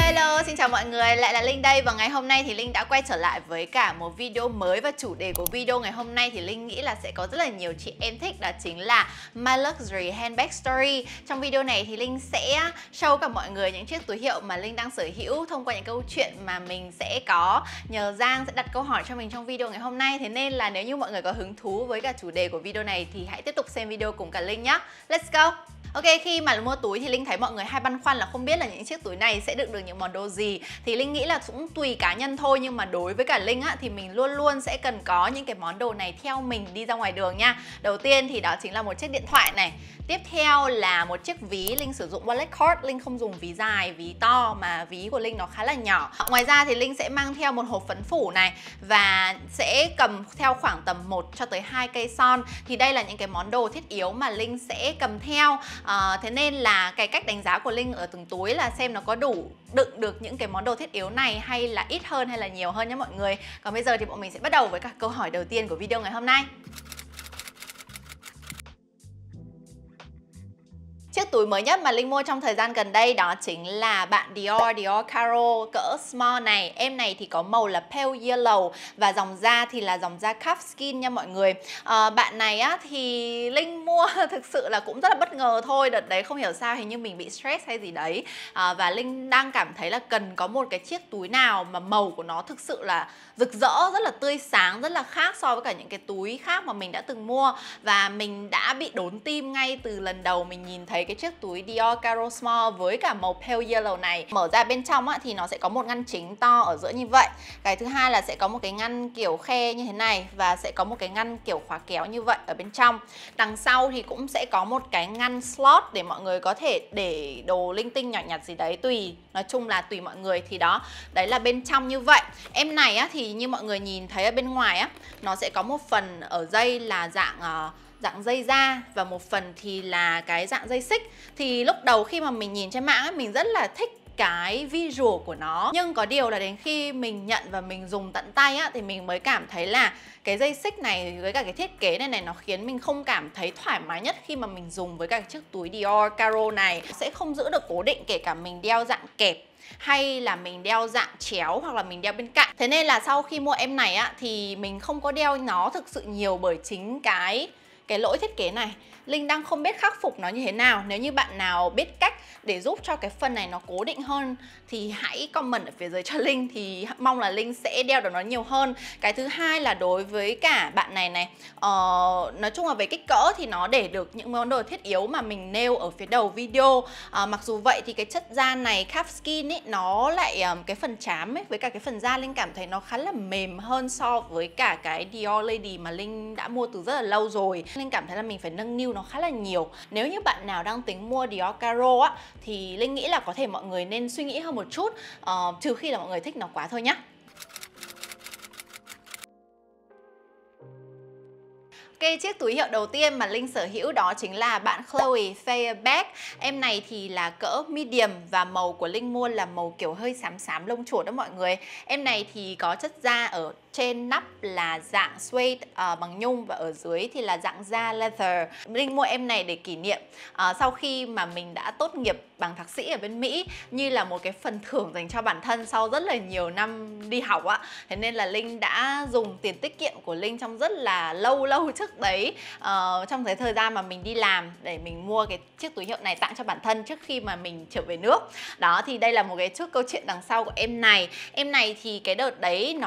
Hello, xin chào mọi người, lại là Linh đây. Và ngày hôm nay thì Linh đã quay trở lại với cả một video mới. Và chủ đề của video ngày hôm nay thì Linh nghĩ là sẽ có rất là nhiều chị em thích. Đó chính là My Luxury Handbag Story. Trong video này thì Linh sẽ show cả mọi người những chiếc túi hiệu mà Linh đang sở hữu thông qua những câu chuyện mà mình sẽ có nhờ Giang sẽ đặt câu hỏi cho mình trong video ngày hôm nay. Thế nên là nếu như mọi người có hứng thú với cả chủ đề của video này thì hãy tiếp tục xem video cùng cả Linh nhé. Let's go! Ok, khi mà mua túi thì Linh thấy mọi người hay băn khoăn là không biết là những chiếc túi này sẽ được những món đồ gì. Thì Linh nghĩ là cũng tùy cá nhân thôi. Nhưng mà đối với cả Linh á, thì mình luôn luôn sẽ cần có những cái món đồ này theo mình đi ra ngoài đường nha. Đầu tiên thì đó chính là một chiếc điện thoại này. Tiếp theo là một chiếc ví. Linh sử dụng wallet card. Linh không dùng ví dài, ví to mà ví của Linh nó khá là nhỏ. Ngoài ra thì Linh sẽ mang theo một hộp phấn phủ này. Và sẽ cầm theo khoảng tầm 1 cho tới 2 cây son. Thì đây là những cái món đồ thiết yếu mà Linh sẽ cầm theo. Thế nên là cái cách đánh giá của Linh ở từng túi là xem nó có đủ đựng được những cái món đồ thiết yếu này hay là ít hơn hay là nhiều hơn nhé mọi người. Còn bây giờ thì bọn mình sẽ bắt đầu với các câu hỏi đầu tiên của video ngày hôm nay. Chiếc túi mới nhất mà Linh mua trong thời gian gần đây đó chính là bạn Dior Caro cỡ small này. Em này thì có màu là pale yellow và dòng da thì là dòng da calfskin nha mọi người. Bạn này á thì Linh mua thực sự là cũng rất là bất ngờ thôi. Đợt đấy không hiểu sao hình như mình bị stress hay gì đấy. Và Linh đang cảm thấy là cần có một cái chiếc túi nào mà màu của nó thực sự là rực rỡ, rất là tươi sáng, rất là khác so với cả những cái túi khác mà mình đã từng mua. Và mình đã bị đốn tim ngay từ lần đầu mình nhìn thấy cái chiếc túi Dior Caro Small với cả màu pale yellow này. Mở ra bên trong á, thì nó sẽ có một ngăn chính to ở giữa như vậy. Cái thứ hai là sẽ có một cái ngăn kiểu khe như thế này và sẽ có một cái ngăn kiểu khóa kéo như vậy ở bên trong. Đằng sau thì cũng sẽ có một cái ngăn slot để mọi người có thể để đồ linh tinh nhỏ nhặt gì đấy tùy. Nói chung là tùy mọi người thì đó. Đấy là bên trong như vậy. Em này á, thì như mọi người nhìn thấy ở bên ngoài á, nó sẽ có một phần ở dây là dạng dây da và một phần thì là cái dạng dây xích. Thì lúc đầu khi mà mình nhìn trên mạng ấy, mình rất là thích cái visual của nó. Nhưng có điều là đến khi mình nhận và mình dùng tận tay á, thì mình mới cảm thấy là cái dây xích này với cả cái thiết kế này nó khiến mình không cảm thấy thoải mái nhất khi mà mình dùng với cả chiếc túi Dior Caro này. Sẽ không giữ được cố định kể cả mình đeo dạng kẹp hay là mình đeo dạng chéo hoặc là mình đeo bên cạnh. Thế nên là sau khi mua em này á, thì mình không có đeo nó thực sự nhiều bởi chính cái lỗi thiết kế này. Linh đang không biết khắc phục nó như thế nào. Nếu như bạn nào biết cách để giúp cho cái phần này nó cố định hơn thì hãy comment ở phía dưới cho Linh. Thì mong là Linh sẽ đeo được nó nhiều hơn. Cái thứ hai là đối với cả bạn này này, nói chung là về kích cỡ thì nó để được những món đồ thiết yếu mà mình nêu ở phía đầu video. Mặc dù vậy thì cái chất da này calfskin ấy, nó lại cái phần trám ấy với cả cái phần da Linh cảm thấy nó khá là mềm hơn so với cả cái Dior Lady mà Linh đã mua từ rất là lâu rồi. Linh cảm thấy là mình phải nâng niu nó khá là nhiều. Nếu như bạn nào đang tính mua Dior Caro á, thì Linh nghĩ là có thể mọi người nên suy nghĩ hơn một chút, trừ khi là mọi người thích nó quá thôi nhá. Ok, chiếc túi hiệu đầu tiên mà Linh sở hữu đó chính là bạn Chloe Fair. Em này thì là cỡ medium và màu của Linh mua là màu kiểu hơi xám xám lông chuột đó mọi người. Em này thì có chất da ở trên nắp là dạng suede bằng nhung và ở dưới thì là dạng da leather. Linh mua em này để kỷ niệm sau khi mà mình đã tốt nghiệp bằng thạc sĩ ở bên Mỹ, như là một cái phần thưởng dành cho bản thân sau rất là nhiều năm đi học ạ. Thế nên là Linh đã dùng tiền tiết kiệm của Linh trong rất là lâu trước đấy, trong cái thời gian mà mình đi làm, để mình mua cái chiếc túi hiệu này tặng cho bản thân trước khi mà mình trở về nước. Đó, thì đây là một cái chút câu chuyện đằng sau của em này. Em này thì cái đợt đấy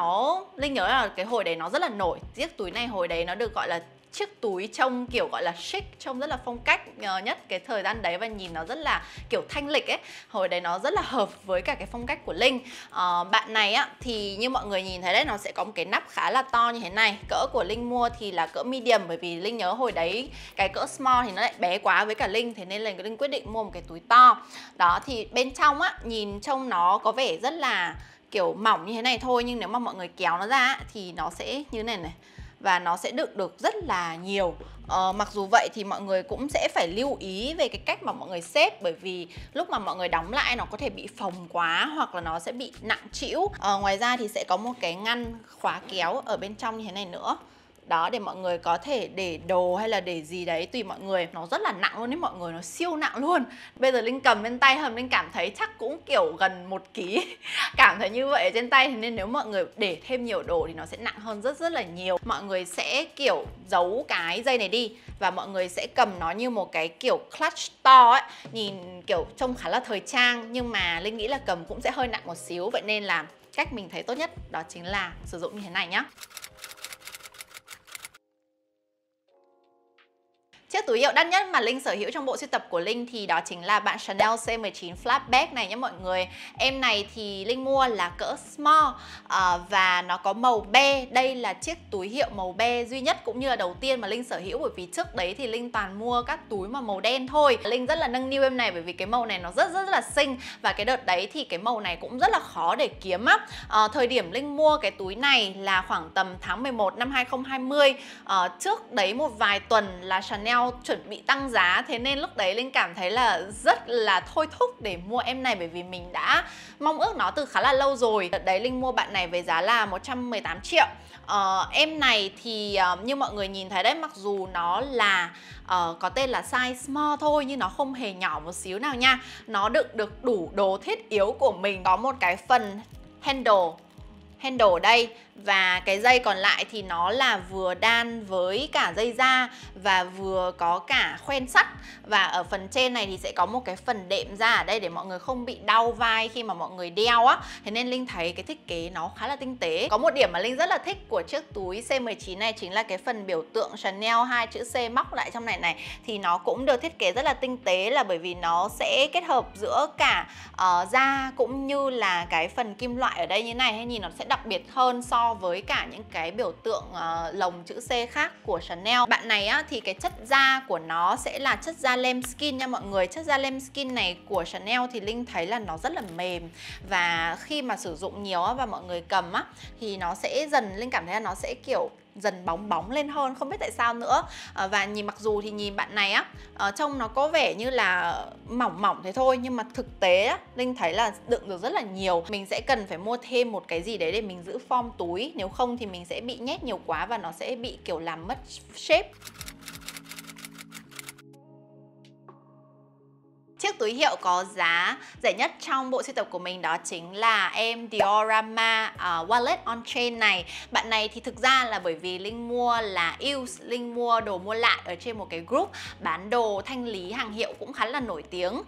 Linh nhớ là cái hồi đấy nó rất là nổi. Chiếc túi này hồi đấy nó được gọi là chiếc túi trông kiểu gọi là chic, trông rất là phong cách nhất cái thời gian đấy và nhìn nó rất là kiểu thanh lịch ấy. Hồi đấy nó rất là hợp với cả cái phong cách của Linh. Bạn này á thì như mọi người nhìn thấy đấy, nó sẽ có một cái nắp khá là to như thế này. Cỡ của Linh mua thì là cỡ medium, bởi vì Linh nhớ hồi đấy cái cỡ small thì nó lại bé quá với cả Linh, thế nên là Linh quyết định mua một cái túi to. Đó, thì bên trong á nhìn trông nó có vẻ rất là kiểu mỏng như thế này thôi, nhưng nếu mà mọi người kéo nó ra thì nó sẽ như này này. và nó sẽ đựng được rất là nhiều. Mặc dù vậy thì mọi người cũng sẽ phải lưu ý về cái cách mà mọi người xếp, bởi vì lúc mà mọi người đóng lại nó có thể bị phồng quá hoặc là nó sẽ bị nặng trĩu. Ngoài ra thì sẽ có một cái ngăn khóa kéo ở bên trong như thế này nữa. Đó, để mọi người có thể để đồ hay là để gì đấy tùy mọi người. Nó rất là nặng luôn đấy mọi người, nó siêu nặng luôn. Bây giờ Linh cầm lên tay Hầm Linh cảm thấy chắc cũng kiểu gần 1 ký. Cảm thấy như vậy ở trên tay, nên nếu mọi người để thêm nhiều đồ thì nó sẽ nặng hơn rất là nhiều. Mọi người sẽ kiểu giấu cái dây này đi và mọi người sẽ cầm nó như một cái kiểu clutch to ấy. Nhìn kiểu trông khá là thời trang, nhưng mà Linh nghĩ là cầm cũng sẽ hơi nặng một xíu. Vậy nên là cách mình thấy tốt nhất đó chính là sử dụng như thế này nhá. Chiếc túi hiệu đắt nhất mà Linh sở hữu trong bộ sưu tập của Linh thì đó chính là bạn Chanel C19 Flat Bag này nhé mọi người. Em này thì Linh mua là cỡ small và nó có màu be. Đây là chiếc túi hiệu màu be duy nhất cũng như là đầu tiên mà Linh sở hữu, bởi vì trước đấy thì Linh toàn mua các túi mà màu đen thôi. Linh rất là nâng niu em này bởi vì cái màu này nó rất là xinh, và cái đợt đấy thì cái màu này cũng rất là khó để kiếm á. Thời điểm Linh mua cái túi này là khoảng tầm tháng 11 năm 2020. Trước đấy một vài tuần là Chanel chuẩn bị tăng giá, thế nên lúc đấy Linh cảm thấy là rất là thôi thúc để mua em này, bởi vì mình đã mong ước nó từ khá là lâu rồi. Đợt đấy Linh mua bạn này với giá là 118 triệu. Em này thì như mọi người nhìn thấy đấy, mặc dù nó là có tên là size small thôi nhưng nó không hề nhỏ một xíu nào nha. Nó đựng được đủ đồ thiết yếu của mình. Có một cái phần handle ở đây, và cái dây còn lại thì nó là vừa đan với cả dây da và vừa có cả khoen sắt. Và ở phần trên này thì sẽ có một cái phần đệm da ở đây để mọi người không bị đau vai khi mà mọi người đeo á. Thế nên Linh thấy cái thiết kế nó khá là tinh tế. Có một điểm mà Linh rất là thích của chiếc túi C19 này chính là cái phần biểu tượng Chanel 2 chữ C móc lại trong này thì nó cũng được thiết kế rất là tinh tế, là bởi vì nó sẽ kết hợp giữa cả da cũng như là cái phần kim loại ở đây như này, hay nhìn nó sẽ đặc biệt hơn so với cả những cái biểu tượng lồng chữ C khác của Chanel. Bạn này á thì cái chất da của nó sẽ là chất da lambskin nha mọi người. Chất da lambskin này của Chanel thì Linh thấy là nó rất là mềm, và khi mà sử dụng nhiều á và mọi người cầm á thì nó sẽ dần, Linh cảm thấy là nó sẽ kiểu dần bóng bóng lên hơn, không biết tại sao nữa. Và mặc dù thì nhìn bạn này á trông nó có vẻ như là mỏng mỏng thế thôi, nhưng mà thực tế á, Linh thấy là đựng được rất là nhiều. Mình sẽ cần phải mua thêm một cái gì đấy để mình giữ form túi, nếu không thì mình sẽ bị nhét nhiều quá và nó sẽ bị kiểu làm mất shape. Chiếc túi hiệu có giá rẻ nhất trong bộ sưu tập của mình đó chính là em Diorama Wallet on Chain này. Bạn này thì thực ra là bởi vì Linh mua là used, Linh mua đồ mua lại ở trên một cái group bán đồ thanh lý hàng hiệu cũng khá là nổi tiếng.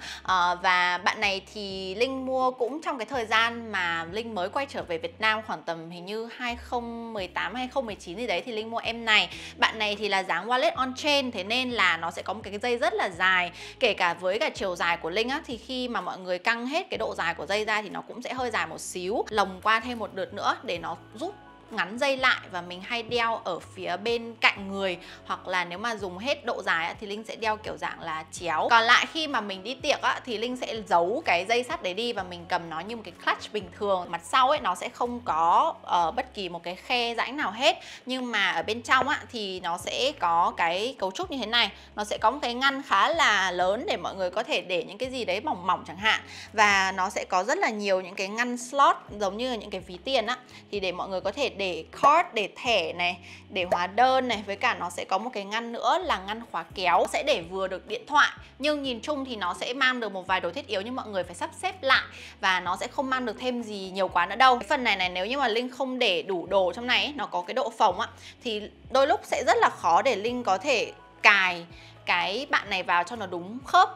Và bạn này thì Linh mua cũng trong cái thời gian mà Linh mới quay trở về Việt Nam, khoảng tầm hình như 2018 2019 gì đấy thì Linh mua em này. Bạn này thì là dáng wallet on chain, thế nên là nó sẽ có một cái dây rất là dài. Kể cả với cả chiều dài của Linh á, thì khi mà mọi người căng hết cái độ dài của dây ra thì nó cũng sẽ hơi dài một xíu. Lồng qua thêm một lượt nữa để nó giúp ngắn dây lại, và mình hay đeo ở phía bên cạnh người, hoặc là nếu mà dùng hết độ dài á, thì Linh sẽ đeo kiểu dạng là chéo. Còn lại khi mà mình đi tiệc á, thì Linh sẽ giấu cái dây sắt đấy đi và mình cầm nó như một cái clutch bình thường. Mặt sau ấy nó sẽ không có bất kỳ một cái khe rãnh nào hết, nhưng mà ở bên trong á thì nó sẽ có cái cấu trúc như thế này. Nó sẽ có một cái ngăn khá là lớn để mọi người có thể để những cái gì đấy mỏng mỏng chẳng hạn, và nó sẽ có rất là nhiều những cái ngăn slot giống như là những cái ví tiền á, thì để mọi người có thể để card, để thẻ này, để hóa đơn này, với cả nó sẽ có một cái ngăn nữa là ngăn khóa kéo, sẽ để vừa được điện thoại, nhưng nhìn chung thì nó sẽ mang được một vài đồ thiết yếu, nhưng mọi người phải sắp xếp lại và nó sẽ không mang được thêm gì nhiều quá nữa đâu. Cái phần này nếu như mà Linh không để đủ đồ trong này ấy, nó có cái độ phồng á, thì đôi lúc sẽ rất là khó để Linh có thể cài cái bạn này vào cho nó đúng khớp.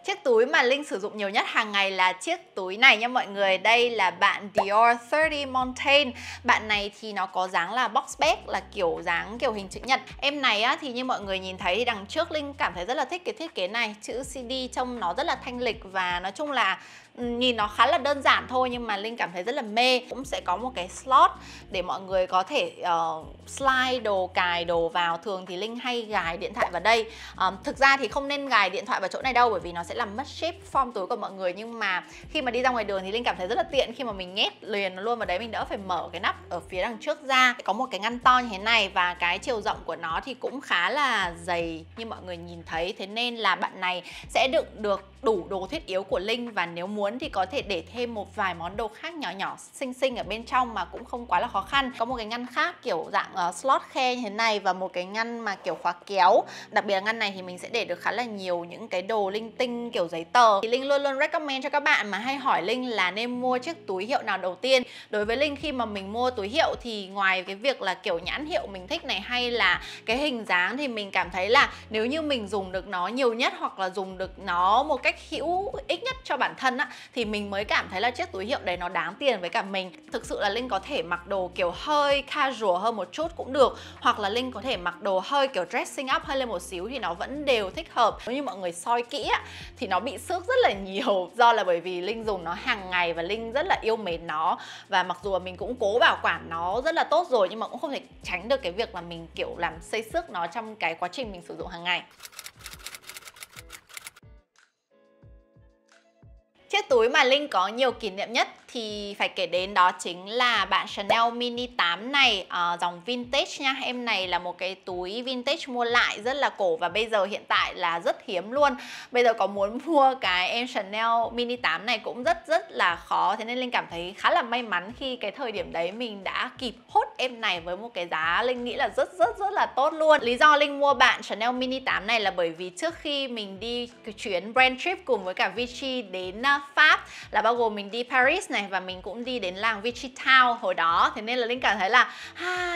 Chiếc túi mà Linh sử dụng nhiều nhất hàng ngày là chiếc túi này nha mọi người. Đây là bạn Dior 30 Montaigne. Bạn này thì nó có dáng là box bag, là kiểu dáng kiểu hình chữ nhật. Em này á, thì như mọi người nhìn thấy thì đằng trước Linh cảm thấy rất là thích cái thiết kế này. Chữ CD trông nó rất là thanh lịch, và nói chung là nhìn nó khá là đơn giản thôi nhưng mà Linh cảm thấy rất là mê. Cũng sẽ có một cái slot để mọi người có thể slide đồ, cài đồ vào. Thường thì Linh hay gài điện thoại vào đây. Thực ra thì không nên gài điện thoại vào chỗ này đâu, bởi vì nó sẽ làm mất shape form túi của mọi người. Nhưng mà khi mà đi ra ngoài đường thì Linh cảm thấy rất là tiện khi mà mình nhét liền nó luôn vào đấy, mình đỡ phải mở cái nắp ở phía đằng trước ra. Có một cái ngăn to như thế này và cái chiều rộng của nó thì cũng khá là dày như mọi người nhìn thấy. Thế nên là bạn này sẽ đựng được đủ đồ thiết yếu của Linh, và nếu muốn thì có thể để thêm một vài món đồ khác nhỏ nhỏ xinh xinh ở bên trong mà cũng không quá là khó khăn. Có một cái ngăn khác kiểu dạng slot khe như thế này và một cái ngăn mà kiểu khóa kéo. Đặc biệt là ngăn này thì mình sẽ để được khá là nhiều những cái đồ linh tinh kiểu giấy tờ. Thì Linh luôn luôn recommend cho các bạn mà hay hỏi Linh là nên mua chiếc túi hiệu nào đầu tiên. Đối với Linh, khi mà mình mua túi hiệu thì ngoài cái việc là kiểu nhãn hiệu mình thích này hay là cái hình dáng, thì mình cảm thấy là nếu như mình dùng được nó nhiều nhất hoặc là dùng được nó một cách hữu ích nhất cho bản thân á, thì mình mới cảm thấy là chiếc túi hiệu đấy nó đáng tiền với cả mình. Thực sự là Linh có thể mặc đồ kiểu hơi casual hơn một chút cũng được, hoặc là Linh có thể mặc đồ hơi kiểu dressing up hơi lên một xíu thì nó vẫn đều thích hợp. Nếu như mọi người soi kỹ á, thì nó bị xước rất là nhiều, do là bởi vì Linh dùng nó hàng ngày và Linh rất là yêu mến nó. Và mặc dù là mình cũng cố bảo quản nó rất là tốt rồi, nhưng mà cũng không thể tránh được cái việc là mình kiểu làm xây xước nó trong cái quá trình mình sử dụng hàng ngày. Chiếc túi mà Linh có nhiều kỷ niệm nhất thì phải kể đến đó chính là bạn Chanel Mini 8 này, dòng vintage nha. Em này là một cái túi vintage mua lại rất là cổ và bây giờ hiện tại là rất hiếm luôn. Bây giờ có muốn mua cái em Chanel Mini 8 này cũng rất là khó. Thế nên Linh cảm thấy khá là may mắn khi cái thời điểm đấy mình đã kịp hốt em này với một cái giá Linh nghĩ là rất là tốt luôn. Lý do Linh mua bạn Chanel Mini 8 này là bởi vì trước khi mình đi cái chuyến brand trip cùng với cả Vichy đến Pháp, là bao gồm mình đi Paris này và mình cũng đi đến làng Vichy Town hồi đó. Thế nên là Linh cảm thấy là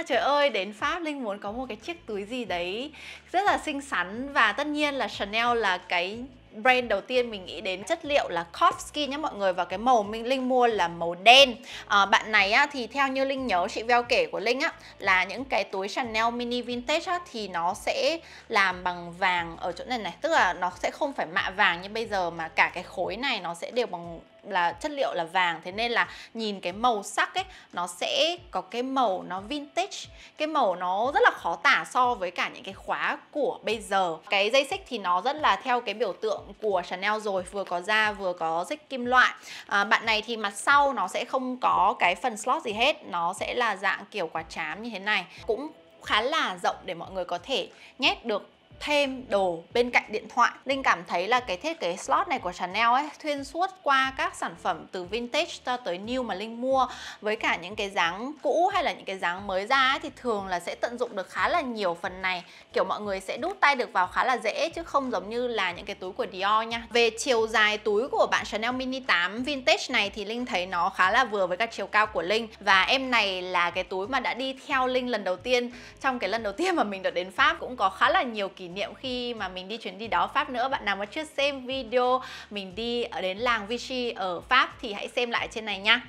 trời ơi, đến Pháp Linh muốn có một cái chiếc túi gì đấy rất là xinh xắn. Và tất nhiên là Chanel là cái brand đầu tiên mình nghĩ đến. Chất liệu là Cloth Skin nhé mọi người, và cái màu Linh mua là màu đen. Bạn này á, thì theo như Linh nhớ chị Veo kể của Linh á, là những cái túi Chanel Mini Vintage á, thì nó sẽ làm bằng vàng ở chỗ này này, tức là nó sẽ không phải mạ vàng như bây giờ mà cả cái khối này nó sẽ đều bằng là chất liệu là vàng. Thế nên là nhìn cái màu sắc ấy, nó sẽ có cái màu nó vintage, cái màu nó rất là khó tả so với cả những cái khóa của bây giờ. Cái dây xích thì nó rất là theo cái biểu tượng của Chanel rồi, vừa có da vừa có xích kim loại. Bạn này thì mặt sau nó sẽ không có cái phần slot gì hết, nó sẽ là dạng kiểu quả trám như thế này, cũng khá là rộng để mọi người có thể nhét được thêm đồ bên cạnh điện thoại. Linh cảm thấy là cái thiết kế slot này của Chanel ấy xuyên suốt qua các sản phẩm từ vintage cho tới new mà Linh mua, với cả những cái dáng cũ hay là những cái dáng mới ra ấy, thì thường là sẽ tận dụng được khá là nhiều phần này. Kiểu mọi người sẽ đút tay được vào khá là dễ, chứ không giống như là những cái túi của Dior nha. Về chiều dài túi của bạn Chanel Mini 8 vintage này thì Linh thấy nó khá là vừa với cả chiều cao của Linh. Và em này là cái túi mà đã đi theo Linh lần đầu tiên. Trong cái lần đầu tiên mà mình được đến Pháp cũng có khá là nhiều kỷ niệm khi mà mình đi chuyến đi đó Pháp nữa. Bạn nào mà chưa xem video mình đi ở đến làng Vichy ở Pháp thì hãy xem lại trên này nha.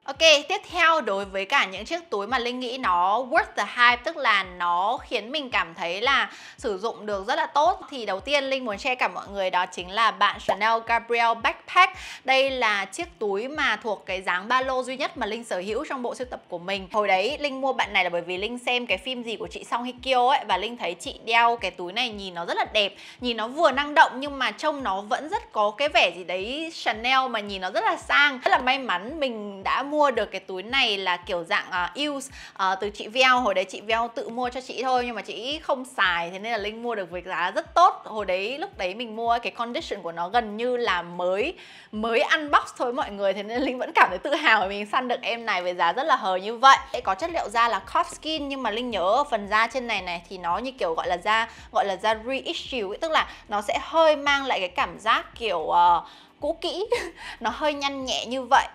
Ok, tiếp theo đối với cả những chiếc túi mà Linh nghĩ nó worth the hype, tức là nó khiến mình cảm thấy là sử dụng được rất là tốt, thì đầu tiên Linh muốn share cả mọi người đó chính là bạn Chanel Gabrielle Backpack. Đây là chiếc túi mà thuộc cái dáng ba lô duy nhất mà Linh sở hữu trong bộ sưu tập của mình. Hồi đấy Linh mua bạn này là bởi vì Linh xem cái phim gì của chị Song Hye Kyo ấy, và Linh thấy chị đeo cái túi này nhìn nó rất là đẹp, nhìn nó vừa năng động nhưng mà trông nó vẫn rất có cái vẻ gì đấy Chanel mà nhìn nó rất là sang. Rất là may mắn mình đã mua được cái túi này là kiểu dạng use từ chị Veo. Hồi đấy chị Veo tự mua cho chị thôi nhưng mà chị không xài, thế nên là Linh mua được với giá rất tốt. Hồi đấy lúc đấy mình mua cái condition của nó gần như là mới unbox thôi mọi người, thế nên Linh vẫn cảm thấy tự hào vì mình săn được em này với giá rất là hời như vậy. Có chất liệu da là cloth skin, nhưng mà Linh nhớ ở phần da trên này này thì nó như kiểu gọi là da reissue ấy, tức là nó sẽ hơi mang lại cái cảm giác kiểu cũ kỹ nó hơi nhăn nhẹ như vậy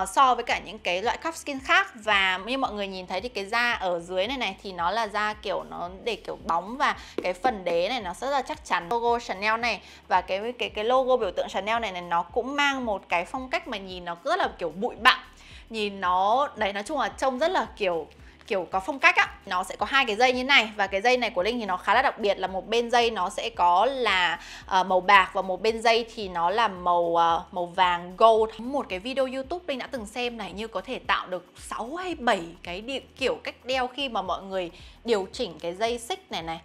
so với cả những cái loại cloth skin khác. Và như mọi người nhìn thấy thì cái da ở dưới này này thì nó là da kiểu nó để kiểu bóng, và cái phần đế này nó rất là chắc chắn. Logo Chanel này và cái logo biểu tượng Chanel này nó cũng mang một cái phong cách mà nhìn nó rất là kiểu bụi bặm, nhìn nó đấy, nói chung là trông rất là kiểu kiểu có phong cách á. Nó sẽ có hai cái dây như này, và cái dây này của Linh thì nó khá là đặc biệt là một bên dây nó sẽ có là màu bạc và một bên dây thì nó là màu vàng gold. Một cái video YouTube Linh đã từng xem này, như có thể tạo được 6 hay 7 cái kiểu cách đeo khi mà mọi người điều chỉnh cái dây xích này này.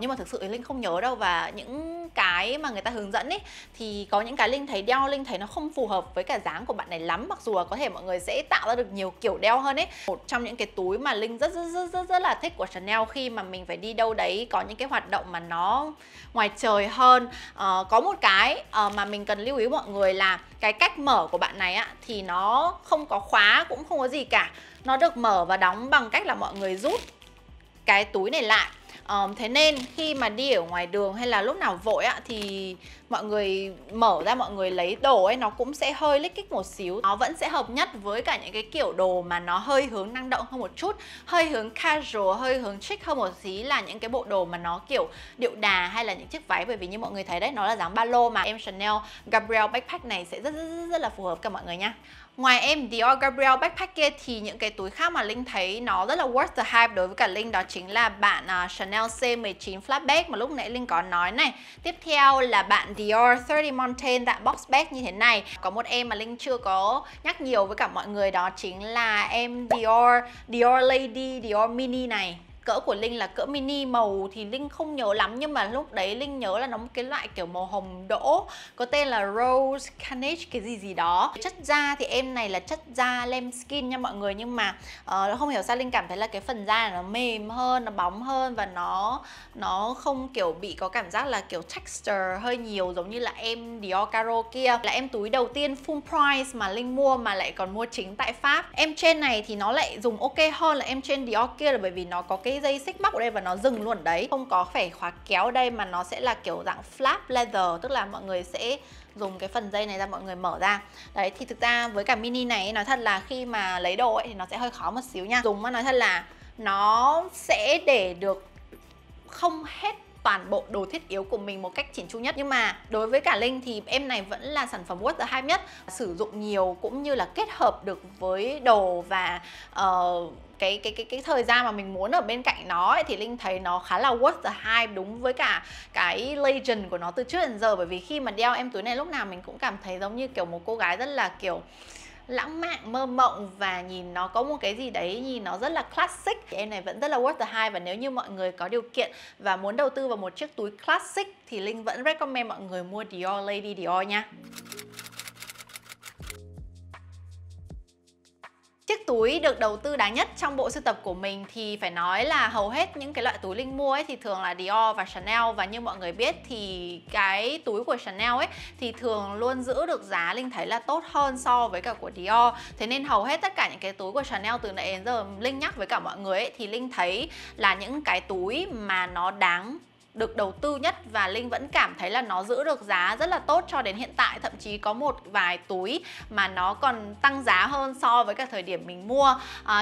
Nhưng mà thực sự thì Linh không nhớ đâu, và những cái mà người ta hướng dẫn ấy thì có những cái Linh thấy đeo, Linh thấy nó không phù hợp với cả dáng của bạn này lắm, mặc dù là có thể mọi người sẽ tạo ra được nhiều kiểu đeo hơn ấy. Một trong những cái túi mà Linh rất là thích của Chanel khi mà mình phải đi đâu đấy có những cái hoạt động mà nó ngoài trời hơn. Có một cái mà mình cần lưu ý mọi người là cái cách mở của bạn này á thì nó không có khóa cũng không có gì cả. Nó được mở và đóng bằng cách là mọi người rút cái túi này lại. Thế nên khi mà đi ở ngoài đường hay là lúc nào vội á thì mọi người mở ra, mọi người lấy đồ ấy, nó cũng sẽ hơi lích kích một xíu. Nó vẫn sẽ hợp nhất với cả những cái kiểu đồ mà nó hơi hướng năng động hơn một chút, hơi hướng casual, hơi hướng chic hơn một tí, là những cái bộ đồ mà nó kiểu điệu đà hay là những chiếc váy. Bởi vì như mọi người thấy đấy, nó là dáng ba lô mà em Chanel Gabrielle backpack này sẽ rất là phù hợp cả mọi người nha. Ngoài em Dior Gabrielle backpack kia thì những cái túi khác mà Linh thấy nó rất là worth the hype đối với cả Linh đó chính là bạn Chanel C19 Flat Bag mà lúc nãy Linh có nói này. Tiếp theo là bạn Dior 30 Mountain dạng box bag như thế này. Có một em mà Linh chưa có nhắc nhiều với cả mọi người, đó chính là em Dior Lady, Dior Mini này. Cỡ của Linh là cỡ mini, màu thì Linh không nhớ lắm, nhưng mà lúc đấy Linh nhớ là nó một cái loại kiểu màu hồng đỗ, có tên là Rose Carnage cái gì đó. Chất da thì em này là chất da lambskin nha mọi người, nhưng mà không hiểu sao Linh cảm thấy là cái phần da này nó mềm hơn, nó bóng hơn, và nó không kiểu bị có cảm giác là kiểu texture hơi nhiều giống như là em Dior Caro kia. Là em túi đầu tiên full price mà Linh mua, mà lại còn mua chính tại Pháp. Em trên này thì nó lại dùng ok hơn là em trên Dior kia, là bởi vì nó có cái dây xích móc ở đây và nó dừng luôn ở đấy, không có phải khóa kéo ở đây mà nó sẽ là kiểu dạng flap leather, tức là mọi người sẽ dùng cái phần dây này ra, mọi người mở ra. Đấy thì thực ra với cả mini này nói thật là khi mà lấy đồ ấy thì nó sẽ hơi khó một xíu nha. Dùng mà nói thật là nó sẽ để được không hết toàn bộ đồ thiết yếu của mình một cách chỉn chu nhất. Nhưng mà đối với cả Linh thì em này vẫn là sản phẩm worth the hype nhất, sử dụng nhiều cũng như là kết hợp được với đồ và cái thời gian mà mình muốn ở bên cạnh nó ấy, thì Linh thấy nó khá là worth the hype, đúng với cả cái legend của nó từ trước đến giờ. Bởi vì khi mà đeo em túi này lúc nào mình cũng cảm thấy giống như kiểu một cô gái rất là kiểu lãng mạn, mơ mộng, và nhìn nó có một cái gì đấy nhìn nó rất là classic. Em này vẫn rất là worth the hype, và nếu như mọi người có điều kiện và muốn đầu tư vào một chiếc túi classic thì Linh vẫn recommend mọi người mua Dior Lady Dior nha. Chiếc túi được đầu tư đáng nhất trong bộ sưu tập của mình thì phải nói là hầu hết những cái loại túi Linh mua ấy thì thường là Dior và Chanel. Và như mọi người biết thì cái túi của Chanel ấy thì thường luôn giữ được giá Linh thấy là tốt hơn so với cả của Dior. Thế nên hầu hết tất cả những cái túi của Chanel từ nãy đến giờ Linh nhắc với cả mọi người ấy thì Linh thấy là những cái túi mà nó đáng được đầu tư nhất, và Linh vẫn cảm thấy là nó giữ được giá rất là tốt cho đến hiện tại. Thậm chí có một vài túi mà nó còn tăng giá hơn so với cả thời điểm mình mua.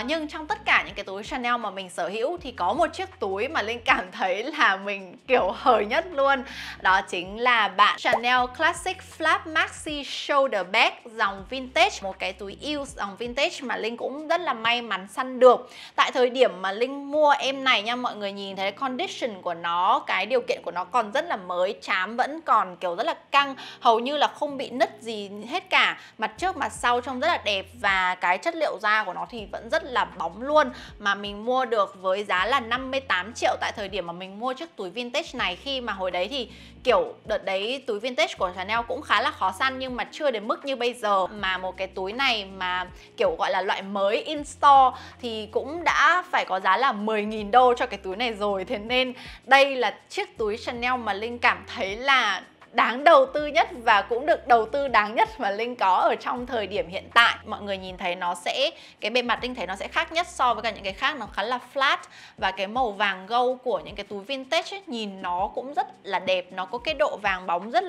Nhưng trong tất cả những cái túi Chanel mà mình sở hữu thì có một chiếc túi mà Linh cảm thấy là mình kiểu hời nhất luôn. Đó chính là bạn Chanel Classic Flap Maxi Shoulder Bag dòng vintage. Một cái túi Eels dòng vintage mà Linh cũng rất là may mắn săn được. Tại thời điểm mà Linh mua em này nha, mọi người nhìn thấy condition của nó, cái điều kiện của nó còn rất là mới, trám vẫn còn kiểu rất là căng, hầu như là không bị nứt gì hết cả. Mặt trước mặt sau trông rất là đẹp, và cái chất liệu da của nó thì vẫn rất là bóng luôn. Mà mình mua được với giá là 58 triệu tại thời điểm mà mình mua chiếc túi vintage này. Khi mà hồi đấy thì kiểu đợt đấy túi vintage của Chanel cũng khá là khó săn, nhưng mà chưa đến mức như bây giờ. Mà một cái túi này mà kiểu gọi là loại mới in store thì cũng đã phải có giá là 10.000 đô cho cái túi này rồi. Thế nên đây là chiếc túi Chanel mà Linh cảm thấy là đáng đầu tư nhất và cũng được đầu tư đáng nhất mà Linh có ở trong thời điểm hiện tại. Mọi người nhìn thấy nó sẽ, cái bề mặt Linh thấy nó sẽ khác nhất so với cả những cái khác, nó khá là flat, và cái màu vàng gold của những cái túi vintage ấy, nhìn nó cũng rất là đẹp, nó có cái độ vàng bóng rất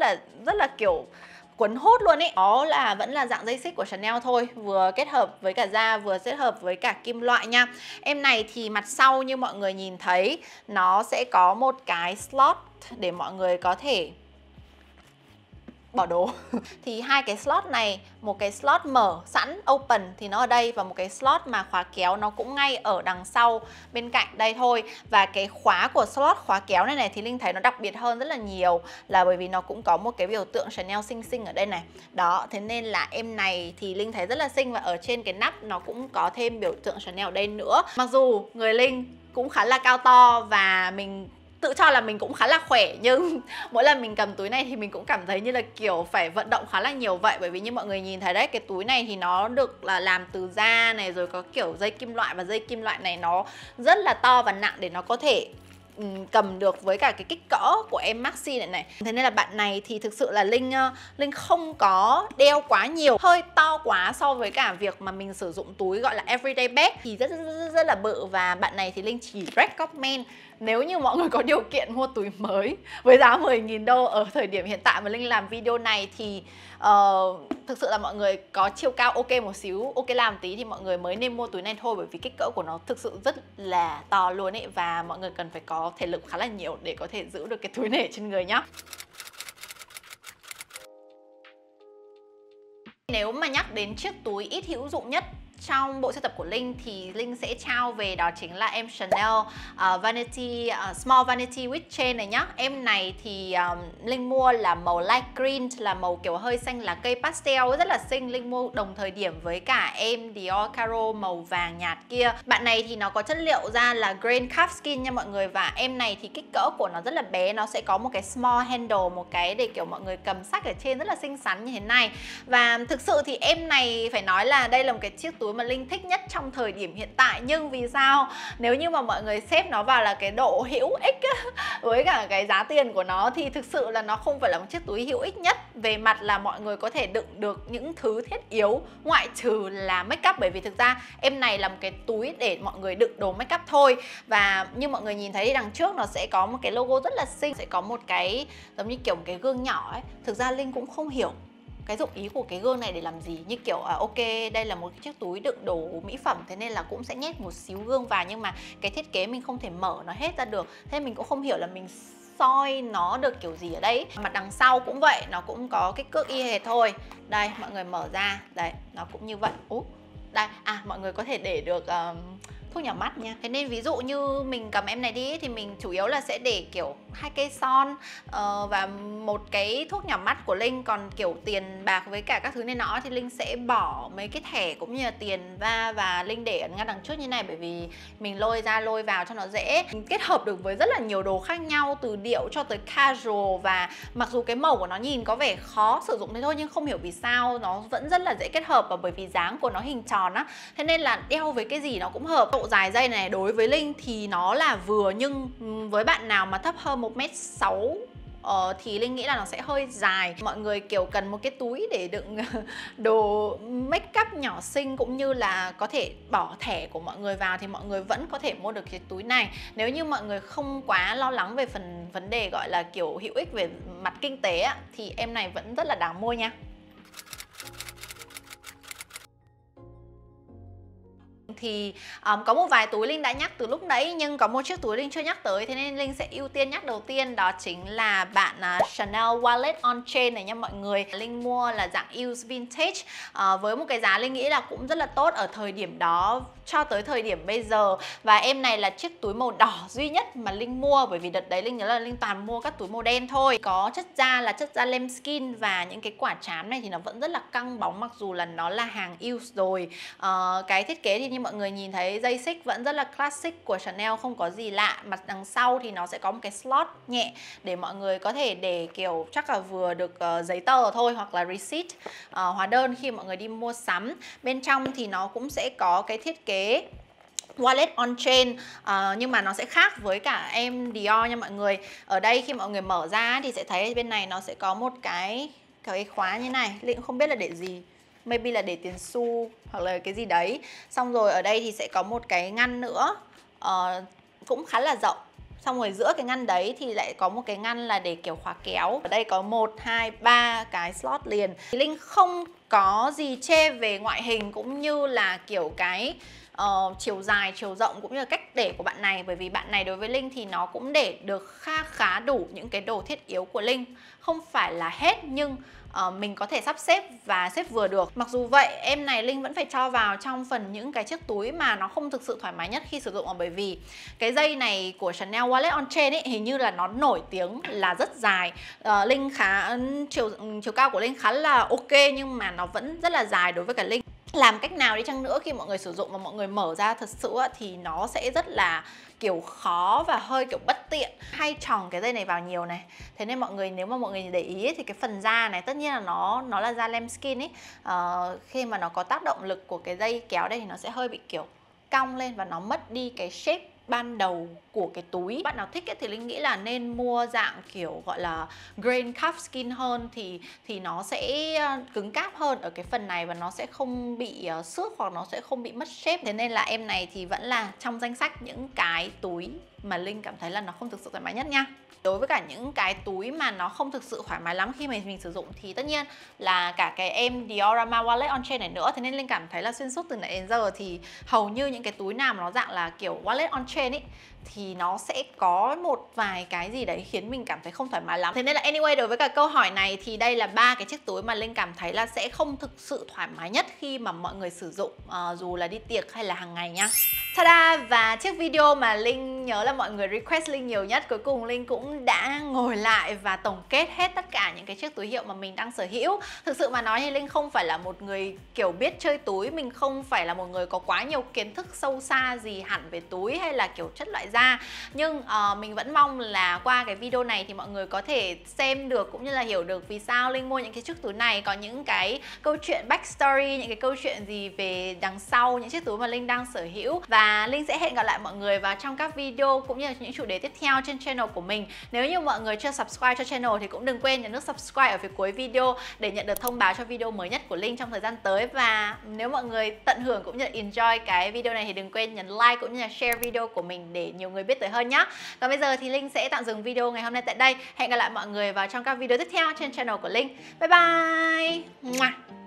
là kiểu cuốn hút luôn ấy. Đó là vẫn là dạng dây xích của Chanel thôi, vừa kết hợp với cả da, vừa kết hợp với cả kim loại nha. Em này thì mặt sau như mọi người nhìn thấy nó sẽ có một cái slot để mọi người có thể bỏ đồ. Thì hai cái slot này, một cái slot mở sẵn open thì nó ở đây, và một cái slot mà khóa kéo nó cũng ngay ở đằng sau bên cạnh đây thôi. Và cái khóa của slot khóa kéo này thì Linh thấy nó đặc biệt hơn rất là nhiều, là bởi vì nó cũng có một cái biểu tượng Chanel xinh xinh ở đây này. Đó, thế nên là em này thì Linh thấy rất là xinh, và ở trên cái nắp nó cũng có thêm biểu tượng Chanel ở đây nữa. Mặc dù người Linh cũng khá là cao to và mình tự cho là mình cũng khá là khỏe, nhưng mỗi lần mình cầm túi này thì mình cũng cảm thấy như là kiểu phải vận động khá là nhiều vậy. Bởi vì như mọi người nhìn thấy đấy, cái túi này thì nó được là làm từ da này, rồi có kiểu dây kim loại, và dây kim loại này nó rất là to và nặng để nó có thể cầm được với cả cái kích cỡ của em Maxi này này. Thế nên là bạn này thì thực sự là Linh không có đeo quá nhiều, hơi to quá so với cả việc mà mình sử dụng túi gọi là everyday bag thì rất là bự. Và bạn này thì Linh chỉ recommend nếu như mọi người có điều kiện mua túi mới với giá 10.000 đô ở thời điểm hiện tại mà Linh làm video này, thì thực sự là mọi người có chiều cao ok một xíu, ok làm tí thì mọi người mới nên mua túi này thôi. Bởi vì kích cỡ của nó thực sự rất là to luôn ấy, và mọi người cần phải có thể lực khá là nhiều để có thể giữ được cái túi này trên người nhá. Nếu mà nhắc đến chiếc túi ít hữu dụng nhất trong bộ sưu tập của Linh thì Linh sẽ trao về đó chính là em Chanel Vanity Small Vanity with Chain này nhá. Em này thì Linh mua là màu light green, là màu kiểu hơi xanh lá cây pastel, rất là xinh. Linh mua đồng thời điểm với cả em Dior Caro màu vàng nhạt kia. Bạn này thì nó có chất liệu da là grain calfskin nha mọi người, và em này thì kích cỡ của nó rất là bé, nó sẽ có một cái small handle, một cái để kiểu mọi người cầm sách ở trên rất là xinh xắn như thế này. Và thực sự thì em này phải nói là đây là một cái chiếc túi mà Linh thích nhất trong thời điểm hiện tại. Nhưng vì sao? Nếu như mà mọi người xếp nó vào là cái độ hữu ích với cả cái giá tiền của nó thì thực sự là nó không phải là một chiếc túi hữu ích nhất về mặt là mọi người có thể đựng được những thứ thiết yếu ngoại trừ là make up. Bởi vì thực ra em này là một cái túi để mọi người đựng đồ make up thôi. Và như mọi người nhìn thấy thì đằng trước nó sẽ có một cái logo rất là xinh, sẽ có một cái giống như kiểu một cái gương nhỏ ấy. Thực ra Linh cũng không hiểu cái dụng ý của cái gương này để làm gì, như kiểu ok đây là một chiếc túi đựng đồ mỹ phẩm, thế nên là cũng sẽ nhét một xíu gương vào, nhưng mà cái thiết kế mình không thể mở nó hết ra được, thế mình cũng không hiểu là mình soi nó được kiểu gì ở đây. Mặt đằng sau cũng vậy, nó cũng có kích cước y hệt thôi. Đây mọi người mở ra, đây nó cũng như vậy. Đây mọi người có thể để được thuốc nhỏ mắt nha. Thế nên ví dụ như mình cầm em này đi thì mình chủ yếu là sẽ để kiểu 2 cây son và một cái thuốc nhỏ mắt của Linh. Còn kiểu tiền bạc với cả các thứ này nọ thì Linh sẽ bỏ mấy cái thẻ cũng như là tiền và Linh để ở ngay đằng trước như này, bởi vì mình lôi ra lôi vào cho nó dễ. Mình kết hợp được với rất là nhiều đồ khác nhau, từ điệu cho tới casual, và mặc dù cái màu của nó nhìn có vẻ khó sử dụng thế thôi, nhưng không hiểu vì sao nó vẫn rất là dễ kết hợp. Và bởi vì dáng của nó hình tròn á, thế nên là đeo với cái gì nó cũng hợp. Độ dài dây này đối với Linh thì nó là vừa, nhưng với bạn nào mà thấp hơn 1m6 thì Linh nghĩ là nó sẽ hơi dài. Mọi người kiểu cần một cái túi để đựng đồ make up nhỏ xinh, cũng như là có thể bỏ thẻ của mọi người vào, thì mọi người vẫn có thể mua được cái túi này. Nếu như mọi người không quá lo lắng về vấn đề gọi là kiểu hữu ích về mặt kinh tế á, thì em này vẫn rất là đáng mua nha. Thì có một vài túi Linh đã nhắc từ lúc nãy, nhưng có một chiếc túi Linh chưa nhắc tới, thế nên Linh sẽ ưu tiên nhắc đầu tiên, đó chính là bạn Chanel Wallet on Chain này nha mọi người. Linh mua là dạng used vintage với một cái giá Linh nghĩ là cũng rất là tốt ở thời điểm đó cho tới thời điểm bây giờ. Và em này là chiếc túi màu đỏ duy nhất mà Linh mua, bởi vì đợt đấy Linh nhớ là Linh toàn mua các túi màu đen thôi. Có chất da là chất da lambskin, và những cái quả trám này thì nó vẫn rất là căng bóng, mặc dù là nó là hàng used rồi. Cái thiết kế thì như mọi người nhìn thấy dây xích vẫn rất là classic của Chanel, không có gì lạ. Mặt đằng sau thì nó sẽ có một cái slot nhẹ để mọi người có thể để kiểu chắc là vừa được giấy tờ thôi, hoặc là receipt, hóa đơn khi mọi người đi mua sắm. Bên trong thì nó cũng sẽ có cái thiết kế wallet on chain, nhưng mà nó sẽ khác với cả em Dior nha mọi người. Ở đây khi mọi người mở ra thì sẽ thấy bên này nó sẽ có một cái khóa như này. Linh cũng không biết là để gì, maybe là để tiền xu hoặc là cái gì đấy. Xong rồi ở đây thì sẽ có một cái ngăn nữa, cũng khá là rộng. Xong rồi giữa cái ngăn đấy thì lại có một cái ngăn là để kiểu khóa kéo. Ở đây có 1, 2, 3 cái slot liền. Linh không có gì chê về ngoại hình cũng như là kiểu cái chiều dài, chiều rộng cũng như là cách để của bạn này. Bởi vì bạn này đối với Linh thì nó cũng để được khá đủ những cái đồ thiết yếu của Linh. Không phải là hết, nhưng mình có thể sắp xếp và xếp vừa được. Mặc dù vậy, em này Linh vẫn phải cho vào trong phần những cái chiếc túi mà nó không thực sự thoải mái nhất khi sử dụng, bởi vì cái dây này của Chanel Wallet on Chain ấy, hình như là nó nổi tiếng là rất dài. Linh chiều cao của Linh khá là ok, nhưng mà nó vẫn rất là dài đối với cả Linh. Làm cách nào đi chăng nữa khi mọi người sử dụng và mọi người mở ra thật sự thì nó sẽ rất là kiểu khó và hơi kiểu bất tiện. Hay tròng cái dây này vào nhiều này. Thế nên mọi người, nếu mà mọi người để ý ấy, thì cái phần da này tất nhiên là nó là da lambskin ấy. Khi mà nó có tác động lực của cái dây kéo đây thì nó sẽ hơi bị kiểu cong lên và nó mất đi cái shape ban đầu của cái túi. Bạn nào thích ấy, thì Linh nghĩ là nên mua dạng kiểu gọi là grain calfskin hơn, thì nó sẽ cứng cáp hơn ở cái phần này và nó sẽ không bị xước hoặc nó sẽ không bị mất shape. Thế nên là em này thì vẫn là trong danh sách những cái túi mà Linh cảm thấy là nó không thực sự thoải mái nhất nha. Đối với cả những cái túi mà nó không thực sự thoải mái lắm khi mà mình sử dụng thì tất nhiên là cả cái em Diorama Wallet on Chain này nữa. Thế nên Linh cảm thấy là xuyên suốt từ nãy đến giờ thì hầu như những cái túi nào mà nó dạng là kiểu Wallet on Chain ấy thì nó sẽ có một vài cái gì đấy khiến mình cảm thấy không thoải mái lắm. Thế nên là anyway, đối với cả câu hỏi này thì đây là 3 cái chiếc túi mà Linh cảm thấy là sẽ không thực sự thoải mái nhất khi mà mọi người sử dụng, dù là đi tiệc hay là hàng ngày nhá. Ta-da! Và chiếc video mà Linh nhớ là mọi người request Linh nhiều nhất, cuối cùng Linh cũng đã ngồi lại và tổng kết hết tất cả những cái chiếc túi hiệu mà mình đang sở hữu. Thực sự mà nói thì Linh không phải là một người kiểu biết chơi túi, mình không phải là một người có quá nhiều kiến thức sâu xa gì hẳn về túi hay là kiểu chất loại da. Nhưng mình vẫn mong là qua cái video này thì mọi người có thể xem được cũng như là hiểu được vì sao Linh mua những cái chiếc túi này, có những cái câu chuyện backstory, những cái câu chuyện gì về đằng sau những chiếc túi mà Linh đang sở hữu. Và Linh sẽ hẹn gặp lại mọi người vào trong các video cũng như là những chủ đề tiếp theo trên channel của mình. Nếu như mọi người chưa subscribe cho channel thì cũng đừng quên nhấn nút subscribe ở phía cuối video để nhận được thông báo cho video mới nhất của Linh trong thời gian tới. Và nếu mọi người tận hưởng cũng như là enjoy cái video này thì đừng quên nhấn like cũng như là share video của mình để nhiều người biết tới hơn nhé. Còn bây giờ thì Linh sẽ tạm dừng video ngày hôm nay tại đây. Hẹn gặp lại mọi người vào trong các video tiếp theo trên channel của Linh. Bye bye!